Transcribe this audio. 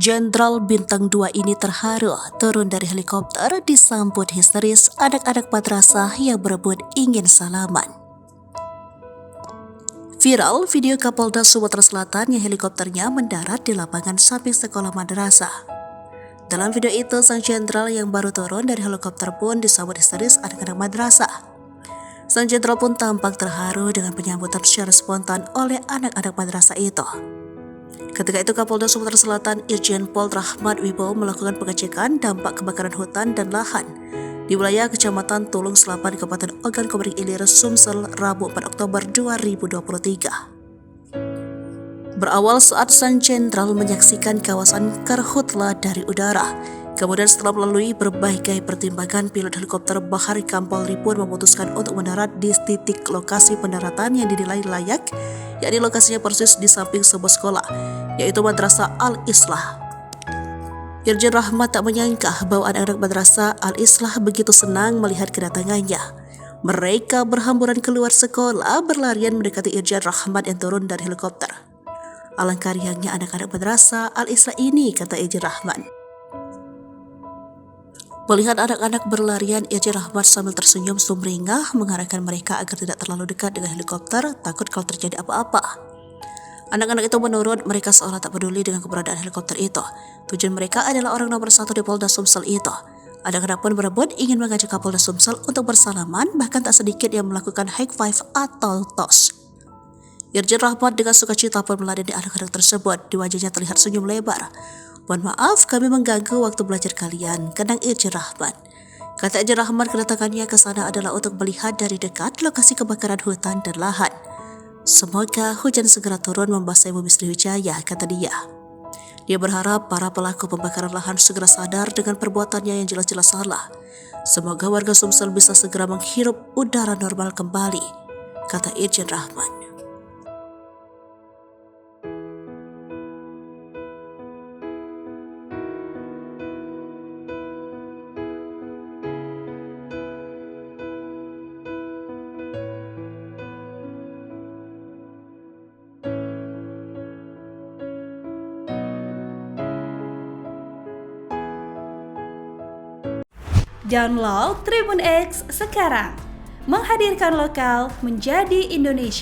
Jenderal Bintang 2 ini terharu turun dari helikopter disambut histeris anak-anak madrasah yang berebut ingin salaman. Viral video Kapolda Sumatera Selatan yang helikopternya mendarat di lapangan samping sekolah madrasah. Dalam video itu, sang jenderal yang baru turun dari helikopter pun disambut histeris anak-anak madrasah. Sang jenderal pun tampak terharu dengan penyambutan secara spontan oleh anak-anak madrasah itu. Ketika itu, Kapolda Sumatera Selatan Irjen Pol Rahmat Wibowo melakukan pengecekan dampak kebakaran hutan dan lahan di wilayah Kecamatan Tulung Selapan, Kabupaten Ogan Komering Ilir, Sumsel, Rabu 4 Oktober 2023. Berawal saat sang jenderal menyaksikan kawasan karhutla dari udara. Kemudian setelah melalui berbagai pertimbangan, pilot helikopter Bahari Kampolri pun memutuskan untuk mendarat di titik lokasi pendaratan yang dinilai layak, yakni lokasinya persis di samping sebuah sekolah, yaitu Madrasah Al-Islah. Irjen Rahmat tak menyangka bahwa anak-anak Madrasah Al-Islah begitu senang melihat kedatangannya. Mereka berhamburan keluar sekolah, berlarian mendekati Irjen Rahmat yang turun dari helikopter. Alangkah riangnya anak-anak Madrasah Al-Islah ini, kata Irjen Rahmat. Melihat anak-anak berlarian, Irjen Rahmat sambil tersenyum sumringah mengarahkan mereka agar tidak terlalu dekat dengan helikopter, takut kalau terjadi apa-apa. Anak-anak itu menurut mereka seolah tak peduli dengan keberadaan helikopter itu. Tujuan mereka adalah orang nomor 1 di Polda Sumsel itu. Anak-anak pun berebut ingin mengajak Kapolda Sumsel untuk bersalaman, bahkan tak sedikit yang melakukan high five atau tos. Irjen Rahmat dengan sukacita pun meladeni anak-anak tersebut. Di wajahnya terlihat senyum lebar. "Mohon maaf, kami mengganggu waktu belajar kalian," kenang Irjen Rahmat. Kata Irjen Rahmat, kedatangannya ke sana adalah untuk melihat dari dekat lokasi kebakaran hutan dan lahan. "Semoga hujan segera turun membasahi bumi Sriwijaya," kata dia. Dia berharap para pelaku pembakaran lahan segera sadar dengan perbuatannya yang jelas-jelas salah. "Semoga warga Sumsel bisa segera menghirup udara normal kembali," kata Irjen Rahmat. Download Tribun X sekarang, menghadirkan lokal menjadi Indonesia.